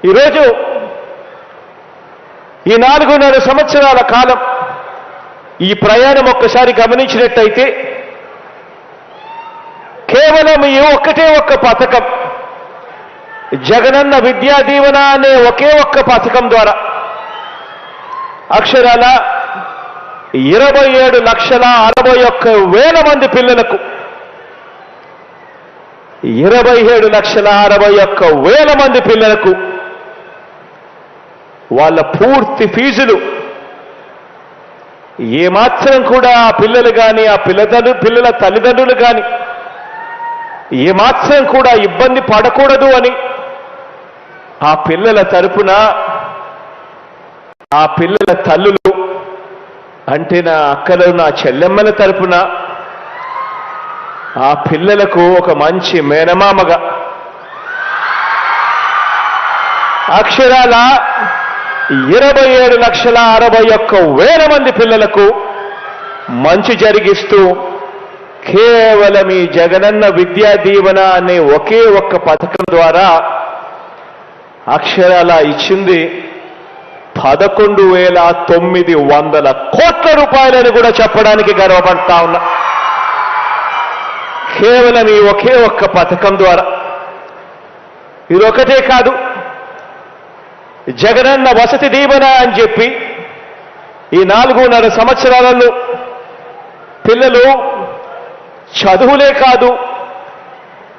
ఈరోజు ఈ 4.5 సంవత్సరాల కాలం ఈ ప్రయాణం ఒక్కసారి గమనించినట్టయితే కేవలం ఈ ఒక్కటే ఒక్క పథకం, జగనన్న విద్యా దీవెన అనే ఒకే ఒక్క పథకం ద్వారా అక్షరాల 27,61,000 మంది పిల్లలకు 27,61,000 మంది పిల్లలకు వాళ్ళ పూర్తి ఫీజులు ఏమాత్రం కూడా ఆ పిల్లలు కానీ ఆ పిల్లల తల్లిదండ్రులు కానీ ఏమాత్రం కూడా ఇబ్బంది పడకూడదు అని ఆ పిల్లల తరపున ఆ పిల్లల తల్లులు అంటే నా అక్కలు నా చెల్లెమ్మల తరపున ఆ పిల్లలకు ఒక మంచి మేనమామగా అక్షరాల 27,61,000 మంది పిల్లలకు మంచి జరిగిస్తూ కేవలం ఈ జగనన్న విద్యా దీవెన అనే ఒకే ఒక్క పథకం ద్వారా అక్షరాల ఇచ్చింది 11,900 కోట్ల రూపాయలని కూడా చెప్పడానికి గర్వపడతా ఉన్నా. కేవలం ఈ ఒకే ఒక్క పథకం ద్వారా. ఇదొకటే కాదు, జగనన్న వసతి దీవెన అని చెప్పి ఈ 4.5 సంవత్సరాలలో పిల్లలు చదువులే కాదు,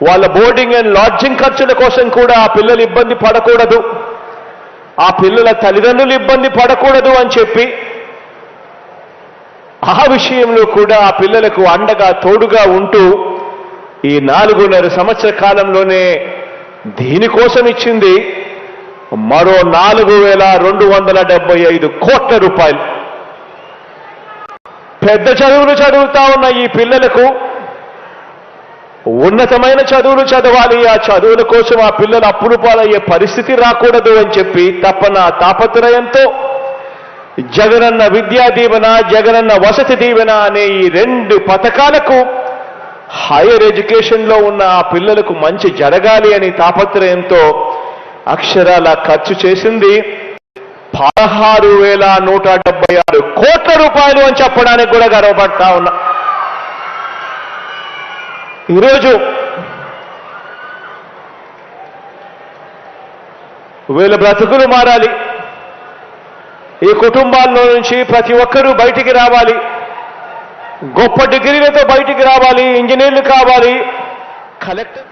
వాళ్ళ బోర్డింగ్ అండ్ లాడ్జింగ్ ఖర్చుల కోసం కూడా ఆ పిల్లలు ఇబ్బంది పడకూడదు, ఆ పిల్లల తల్లిదండ్రులు ఇబ్బంది పడకూడదు అని చెప్పి ఆ విషయంలో కూడా ఆ పిల్లలకు అండగా తోడుగా ఉంటూ ఈ 4.5 సంవత్సర కాలంలోనే దీనికోసం ఇచ్చింది మరో 4,275 కోట్ల రూపాయలు. పెద్ద చదువులు చదువుతా ఉన్న ఈ పిల్లలకు ఉన్నతమైన చదువులు చదవాలి, ఆ చదువుల కోసం ఆ పిల్లలు అప్పులు పాలయ్యే పరిస్థితి రాకూడదు అని చెప్పి తపన తాపత్రయంతో జగనన్న విద్యా దీవెన, జగనన్న వసతి దీవెన అనే ఈ 2 పథకాలకు హైయర్ ఎడ్యుకేషన్లో ఉన్న ఆ పిల్లలకు మంచి జరగాలి అని తాపత్రయంతో అక్షరాల ఖర్చు చేసింది 16,176 కోట్ల రూపాయలు అని చెప్పడానికి కూడా గర్వపడతా ఉన్నా. ఈరోజు వీళ్ళ బ్రతుకులు మారాలి, ఈ కుటుంబాల్లో నుంచి ప్రతి ఒక్కరూ బయటికి రావాలి, గొప్ప డిగ్రీలతో బయటికి రావాలి, ఇంజనీర్లు కావాలి, కలెక్టర్.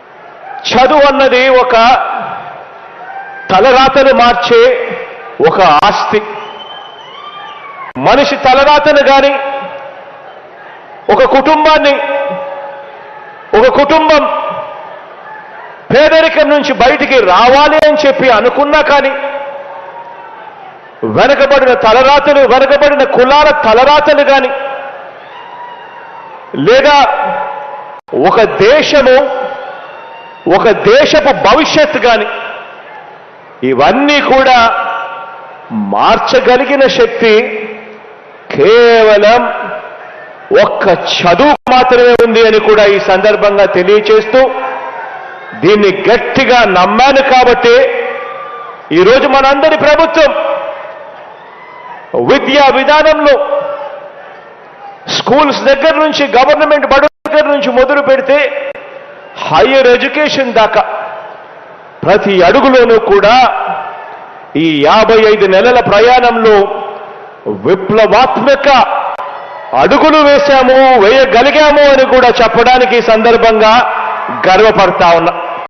చదువు అన్నది ఒక తలరాతను మార్చే ఒక ఆస్తి. మనిషి తలరాతను కానీ ఒక కుటుంబం పేదరికం నుంచి బయటికి రావాలి అని చెప్పి అనుకున్నా కానీ వెనకబడిన కులాల తలరాతలు కానీ లేదా ఒక దేశపు భవిష్యత్తు కానీ ఇవన్నీ కూడా మార్చగలిగిన శక్తి కేవలం ఒక్క చదువు మాత్రమే ఉంది అని కూడా ఈ సందర్భంగా తెలియచేస్తూ దీన్ని గట్టిగా నమ్మాను కాబట్టి ఈరోజు మనందరి ప్రభుత్వం విద్యా విధానంలో స్కూల్స్ దగ్గర నుంచి గవర్నమెంట్ బడుల దగ్గర నుంచి మొదలు పెడితే హైయర్ ఎడ్యుకేషన్ దాకా ప్రతి అడుగులోనూ కూడా ఈ 55 నెలల ప్రయాణంలో విప్లవాత్మక అడుగులు వేయగలిగాము అని కూడా చెప్పడానికి ఈ సందర్భంగా గర్వపడతా ఉన్నా.